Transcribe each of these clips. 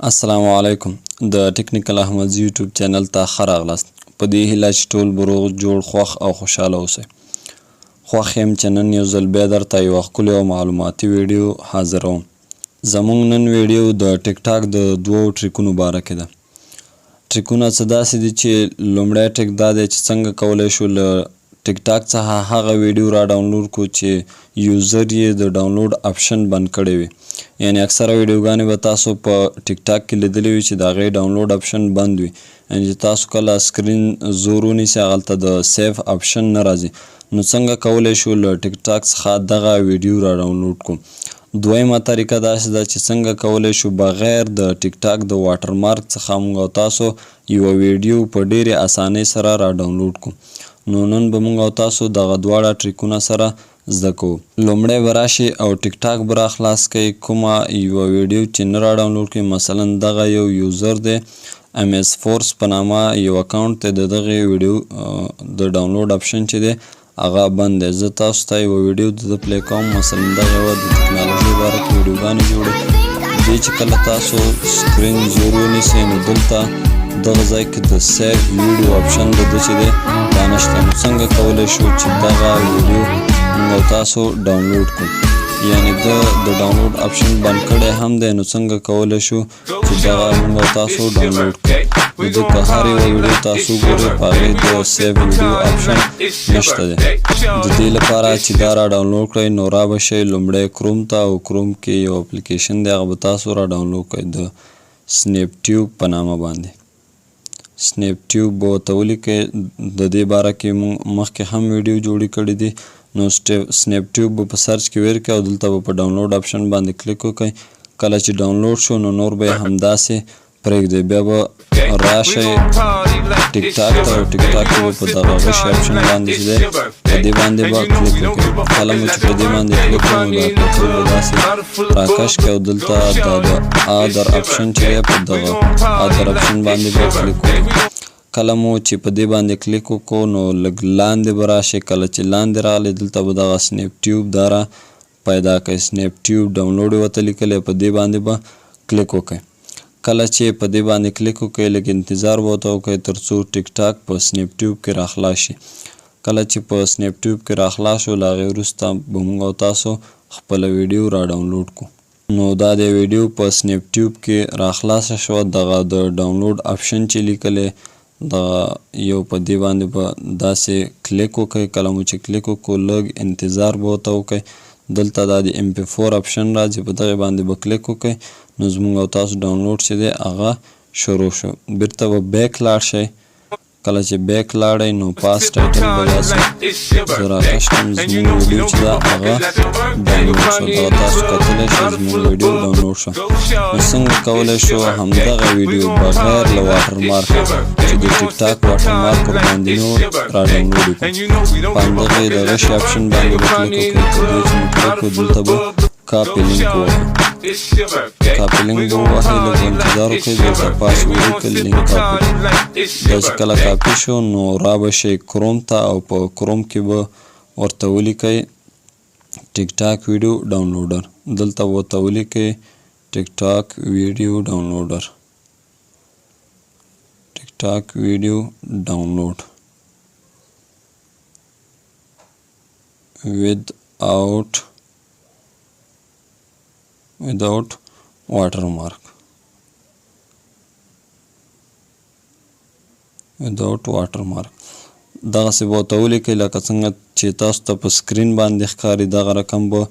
السلام علیکم د ټیکنیکل احمد یوټیوب چینل ته ښه راغلاست. په دې هیله چې ټول به روغ جوړ خوښ او خوشحاله اوسئ. خوښ یم چې نن یو ځل بیا درته یوه ښکلې او معلوماتي ویډیو حاضروم. زموږ نن ویډیو د ټیک ټاک د دوو ټریکونو باره کې ده. ټریکونه څه داسې دي چې لومړی ټیک دا دی چې څنګه کولی شو له ټیک ټاک څخه هغه ویډیو را ډاونلوډ کړو چې یوزر یې د ډاونلوډ اپشن بند کړی وي. یعنې اکثره ویډیوګانې به تاسو په ټیک ټاک کې لیدلې وي چې د هغې ډاونلوډ اپشن بند وي. یعنې چې تاسو کله سکرین زور ونیسئ هغلته د سیف اپشن نه راځي. نو څنګه کولی شو له ټیک ټاک څخه دغه ویډیو را ډاونلوډ کړو. دویمه طریقه داسې ده چې څنګه کولی شو بغیر د ټیک ټاک د واټر مارک څخه موږ او تاسو یوه ویډیو په ډېرې اسانۍ سره را ډاونلوډ کړو. نو نن به موږ او تاسو دغه دواړه ټریکونه سره زده کوو. لومړی به راشئ او ټیک ټاک به را خلاص کړئ. کومه یوه ویډیو چې نه را ډاونلوډ کړئ، مثلا دغه یو یوزر دی MS فورس په نامه یو اکاونټ دی، د دغې ویډیو د ډاونلوډ اپشن چې دی هغه بند دی. زه تاسو ته یوه ویډیو د ده پلی کوم. مثلا دغه یوه د ټکنالوژۍ باره کې ویډیوګانې جوړوي. دې چې کله تاسو سکرین زور ونیسئ نو دلته دغه ځای کې د سیف ویډیو اپشن د ده چې دی دا نشته. نو څنګه کولی شو چې دغه ویډیو موږ او تاسو ډاونلوډ کړو. یعنې ده د ډاونلوډ اپشن بند کړی هم دی. نو څنګه کولی شو چې دغه موږ او تاسو ډاونلوډ کړو. نو دلته هر یوه ویډیو تاسو وګورئ په هغې د سیف ویډیو اپشن نشته دی. د دې لپاره چې دا را ډاونلوډ کړئ نو را به شئ لومړی کروم ته، او کروم کې یو اپلیکیشن دی هغه به تاسو را ډاونلوډ کړئ د سنیپ ټیوب په نامه باندې. سنیپ ټیوب به ورته ولیکئ. د دې باره کې موږ مخکې هم ویډیو جوړې کړې دي. نو سنیپ ټیوب به په سرچ کې ویر کړئ او دلته به په ډاونلوډ اپشن باندې کلیک وکړئ. کله چې ډاونلوډ شو نو نور به یې همداسې پرېږدئ. بیا به راشئ ټیک ټاک ته، او ټیک ټاک کې به په دغه غشي اپشن باندې چې دی په دې باندې به کلیک وکړئ. کله مو چې په دې باندې کلیک کړئ نو دا پنسل به داسې راکش کړئ او دلته دا د ادر اپشن چې دی په دغه ادر اپشن باندې به کلیک وکړئ. کله مو چې په دې باندې کلیک وکړو نو لږ لاندې به راشئ. کله چې لاندې راغلی دلته به دغه سنیپ ټیوب دا را پیدا کړئ. سنیپ ټیوب ډاونلوډ یې ورته لیکلی، په دې باندې به کلیک وکړئ. کله چې په دې باندې کلیک وکړئ لږ انتظار به ورته وکړئ تر څو ټیک ټاک په سنیپ ټیوب کې راخلاص شي. کله چې په سنیپ ټیوب کې راخلاص شو له هغې وروسته به موږ او تاسو خپله ویډیو را ډاونلوډ کړو. نو دا د ویډیو په سنیپ ټیوب کې راخلاصه شوه. دغه د ډاونلوډ اپشن چې لیکلی دغه یو په دې باندې به داسې کلیک وکړئ. کله مو چې کلیک وکړو لږ انتظار به ورته وکړئ. دلته دا د MP4 اپشن راځي، په دغې باندې به کلیک وکړئ. نو زموږ او تاسو ډاونلوډ چې دی هغه شروع شو. بیرته به بیک لاړ شئ. کله چې بیک لاړئ نو پاس ټایټل به داسې زه راکش کړم. زموږ ویډیو چې ده هغه ډاونلوډ شو. دغه تاسو کتلی شئ زموږ ویډیو ډاونلوډ شو. نو څنګه کولی شو همدغه ویډیو بغیر له واټر مارک چې د ټیک ټاک واټر مارک ورباندې نه و را ډاونلوډ کړو. په همدغې د غشي اپشن باندې به کلیک وکړئ. په دې چې مو کلیک کړو دلته به کاپي لینک ووهئ. کاپي لینک به ووهئ، لږ انتظار وکړئ، دلته پاس ولیکئ لینک کاپي. دا چې کله کاپي شو نو را به شئ کروم ته، او په کروم کې به ورته ولیکئ ټیک ټاک ویډیو ډاونلوډر. دلته به ورته ولیکئ ټیک ټاک ویډیو ډاونلوډر. ټیک ټاک ویډیو ډاونلوډ without watermark. دغسې به ورته ولیکئ لکه څنګه چې تاسو ته په سکرین باندې ښکاري دغه رقم به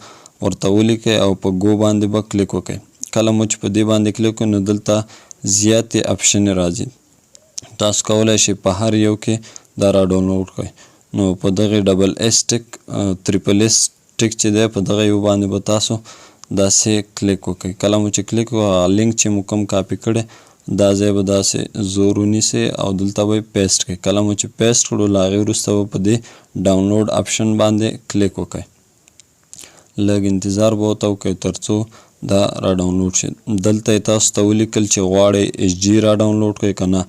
ورته ولیکئ او په ګو باندې به کلیک وکړئ. کله مو چې په دې باندې کلیک وکړئ نو دلته زیاتې اپشنې راځي. تاسو کولی شئ په هر یو کې دا را ډاونلوډ کړئ. نو په دغې ډبل ایس ټک تریپل ایس ټک چې دی په دغه یو باندې به تاسو داسې کلیک وکړئ. کله مو چې کلیک وکړئ لینک چې مو کوم کاپي کړی دا ځای به داسې زور ونیسئ او دلته به یې پیسټ کړئ. کله مو چې پیسټ کړو له هغې وروسته به په دې ډاونلوډ اپشن باندې کلیک وکړئ. لږ انتظار به ورته وکړئ تر څو دا را ډاونلوډ شي. دلته یې تاسو ته ولیکل چې غواړئ HD را ډاونلوډ کړئ که نه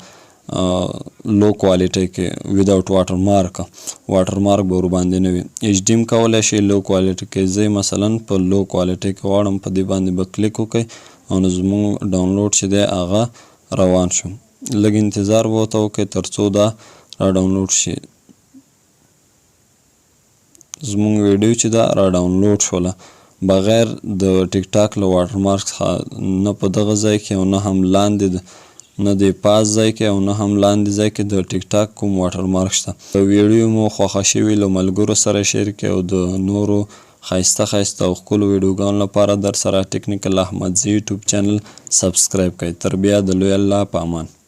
لو کوالټۍ کې ویداوټ واټر مارک به ورباندې نه وي. HD هم کولی شئ لو کوالټۍ کې. زه مثلا په لو کوالټۍ کې غواړم، په دې باندې به کلیک وکړئ او نو زمونږ ډاونلوډ چې دی هغه روان شو. لږ انتظار به ورته وکړئ تر څو دا را ډاونلوډ شي. زمونږ ویډیو چې دا را ډاونلوډ شوله بغیر د ټیک ټاک له واټرمارک څخه، نه په دغه ځای کې او نه هم لاندې نه د پاس ځای کې او نه هم لاندې ځای کې د ټیک ټاک کوم واټرمارک شته. ویډیو مو خوښه شوي له ملګرو سره شیر کړئ او د نورو ښایسته او ښکلو ویډیوګانو لپاره در سره ټیکنیکل احمدزی یوټیوب چینل سبسکرایب کړئ. تر بیا د لوی الله په امان.